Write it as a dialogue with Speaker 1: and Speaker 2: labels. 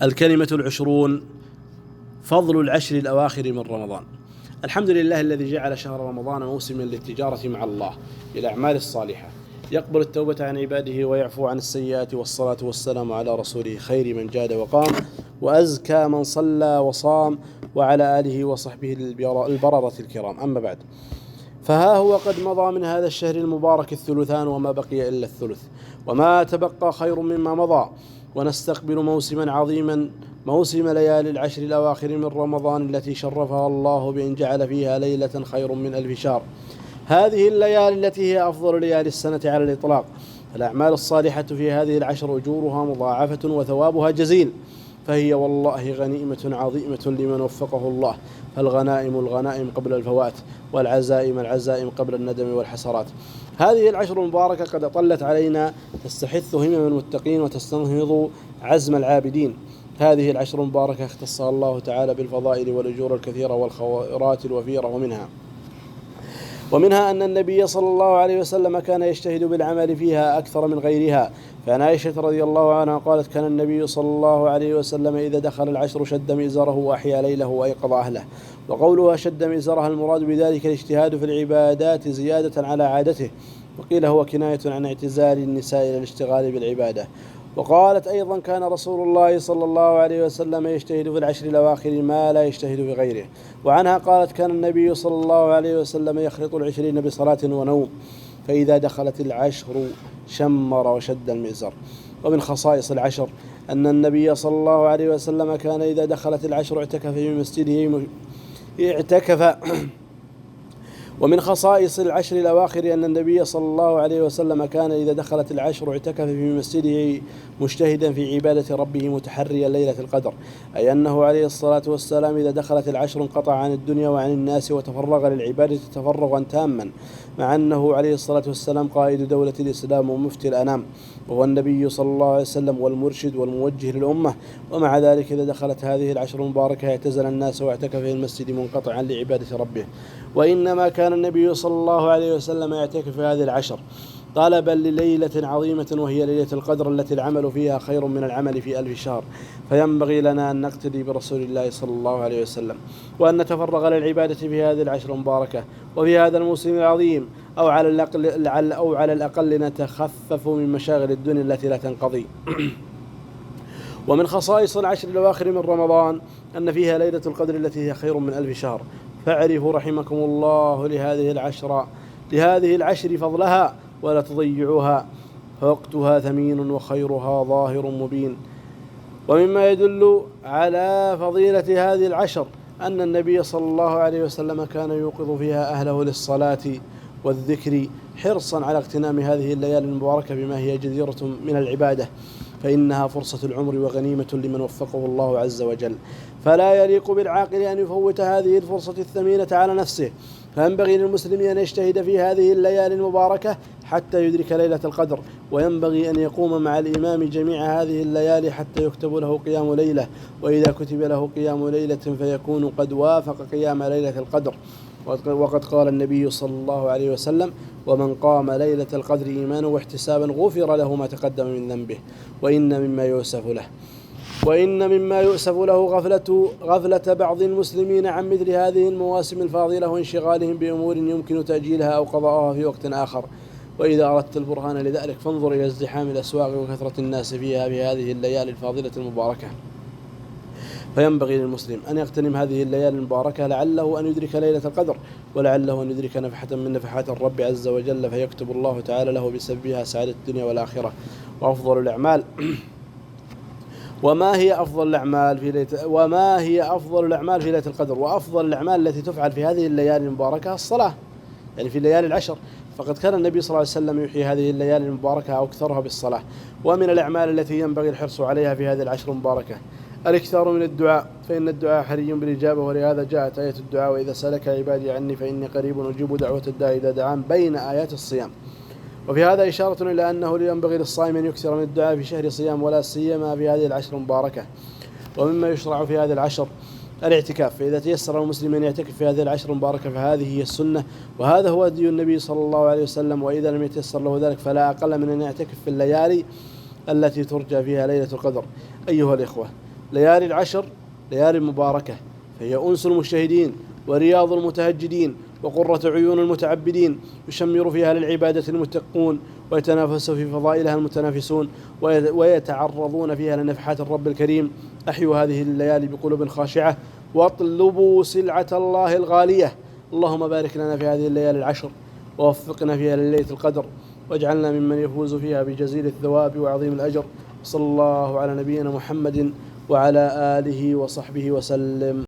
Speaker 1: الكلمة العشرون: فضل العشر الأواخر من رمضان. الحمد لله الذي جعل شهر رمضان موسما للتجارة مع الله بالأعمال الصالحة، يقبل التوبة عن عباده ويعفو عن السيئات، والصلاة والسلام على رسوله خير من جاد وقام، وأزكى من صلى وصام، وعلى آله وصحبه البررة الكرام. أما بعد، فها هو قد مضى من هذا الشهر المبارك الثلثان، وما بقي إلا الثلث، وما تبقى خير مما مضى، ونستقبل موسما عظيما، موسم ليالي العشر الأواخر من رمضان التي شرفها الله بأن جعل فيها ليلة خير من 1000 شهر. هذه الليالي التي هي أفضل ليالي السنة على الإطلاق. الأعمال الصالحة في هذه العشر أجورها مضاعفة وثوابها جزيل، فهي والله غنيمة عظيمة لمن وفقه الله. فالغنائم الغنائم قبل الفوات، والعزائم العزائم قبل الندم والحسرات. هذه العشر المباركة قد أطلت علينا، تستحث همم المتقين وتستنهض عزم العابدين. هذه العشر المباركة اختصها الله تعالى بالفضائل والأجور الكثيرة والخيرات الوفيرة، ومنها أن النبي صلى الله عليه وسلم كان يجتهد بالعمل فيها أكثر من غيرها. فعن عائشة رضي الله عنها قالت: كان النبي صلى الله عليه وسلم إذا دخل العشر شد مئزره وأحيا ليله وأيقظ أهله. وقولها شد مئزرها المراد بذلك الاجتهاد في العبادات زيادة على عادته، وقيل هو كناية عن اعتزال النساء إلى الاشتغال بالعبادة. وقالت أيضا: كان رسول الله صلى الله عليه وسلم يجتهد في العشر الأواخر ما لا يجتهد في غيره. وعنها قالت: كان النبي صلى الله عليه وسلم يخلط 20 بصلاة ونوم، فإذا دخلت العشر شمر وشد المئزر. ومن خصائص العشر أن النبي صلى الله عليه وسلم كان إذا دخلت العشر اعتكف في مسجده ومن خصائص العشر الأواخر أن النبي صلى الله عليه وسلم كان إذا دخلت العشر اعتكف في مسجده مجتهدا في عبادة ربه متحريا ليلة القدر، أي أنه عليه الصلاة والسلام إذا دخلت العشر انقطع عن الدنيا وعن الناس وتفرغ للعبادة تفرغا تاما، مع أنه عليه الصلاة والسلام قائد دولة الإسلام ومفتي الأنام، وهو النبي صلى الله عليه وسلم والمرشد والموجه للأمة. ومع ذلك إذا دخلت هذه العشر المباركة اعتزل الناس واعتكف في المسجد منقطعا لعبادة ربه. وإنما كان النبي صلى الله عليه وسلم يعتكف في هذه العشر طلبا لليلة عظيمة، وهي ليلة القدر التي العمل فيها خير من العمل في 1000 شهر. فينبغي لنا أن نقتدي برسول الله صلى الله عليه وسلم، وأن نتفرغ للعبادة في هذه العشر المباركة وفي هذا الموسم العظيم، أو على الأقل نتخفف من مشاغل الدنيا التي لا تنقضي. ومن خصائص العشر الأواخر من رمضان أن فيها ليلة القدر التي هي خير من 1000 شهر. فاعرفوا رحمكم الله لهذه العشر فضلها ولا تضيعوها، فوقتها ثمين وخيرها ظاهر مبين. ومما يدل على فضيلة هذه العشر أن النبي صلى الله عليه وسلم كان يوقظ فيها أهله للصلاة والذكر حرصا على اغتنام هذه الليالي المباركة بما هي جديرة من العبادة، فإنها فرصة العمر وغنيمة لمن وفقه الله عز وجل. فلا يليق بالعاقل أن يفوت هذه الفرصة الثمينة على نفسه، فينبغي للمسلم أن يجتهد في هذه الليالي المباركة حتى يدرك ليلة القدر، وينبغي أن يقوم مع الإمام جميع هذه الليالي حتى يكتب له قيام ليلة، وإذا كتب له قيام ليلة فيكون قد وافق قيام ليلة القدر. وقد قال النبي صلى الله عليه وسلم: ومن قام ليلة القدر إيمانا واحتسابا غفر له ما تقدم من ذنبه. وإن مما يؤسف له غفلة بعض المسلمين عن مثل هذه المواسم الفاضلة وانشغالهم بأمور يمكن تأجيلها أو قضاءها في وقت آخر. وإذا أردت البرهان لذلك فانظر إلى ازدحام الأسواق وكثرة الناس فيها بهذه الليالي الفاضلة المباركة. فينبغي للمسلم أن يغتنم هذه الليالي المباركة، لعله أن يدرك ليلة القدر، ولعله أن يدرك نفحة من نفحات الرب عز وجل، فيكتب الله تعالى له بسببها سعادة الدنيا والآخرة وأفضل الأعمال. وما هي أفضل الأعمال في ليلة القدر؟ وأفضل الأعمال التي تفعل في هذه الليالي المباركة الصلاة، يعني في الليالي العشر، فقد كان النبي صلى الله عليه وسلم يحيي هذه الليالي المباركة أو أكثرها بالصلاة. ومن الأعمال التي ينبغي الحرص عليها في هذه العشر المباركة الاكثار من الدعاء، فإن الدعاء حري بالإجابة، ولهذا جاءت آية الدعاء: وإذا سألك عبادي عني فإني قريب أجيب دعوة الداعي إذا دعان، بين آيات الصيام. وفي هذا إشارة إلى أنه ينبغي للصائم أن يكثر من الدعاء في شهر صيام، ولا سيما في هذه العشر المباركة. ومما يشرع في هذه العشر الاعتكاف، فإذا تيسر المسلم أن يعتكف في هذه العشر المباركة فهذه هي السنة، وهذا هو هدي النبي صلى الله عليه وسلم. وإذا لم يتيسر له ذلك فلا أقل من أن يعتكف في الليالي التي ترجى فيها ليلة القدر. أيها الإخوة، ليالي العشر ليالي مباركة، فهي أنس المجتهدين ورياض المتهجدين وقرة عيون المتعبدين، يشمر فيها للعبادة المتقون، ويتنافس في فضائلها المتنافسون، ويتعرضون فيها لنفحات الرب الكريم. أحيوا هذه الليالي بقلوب خاشعة، واطلبوا سلعة الله الغالية. اللهم بارك لنا في هذه الليالي العشر، ووفقنا فيها لليلة القدر، واجعلنا ممن يفوز فيها بجزيل الثواب وعظيم الأجر. صلى الله على نبينا محمد وعلى آله وصحبه وسلم.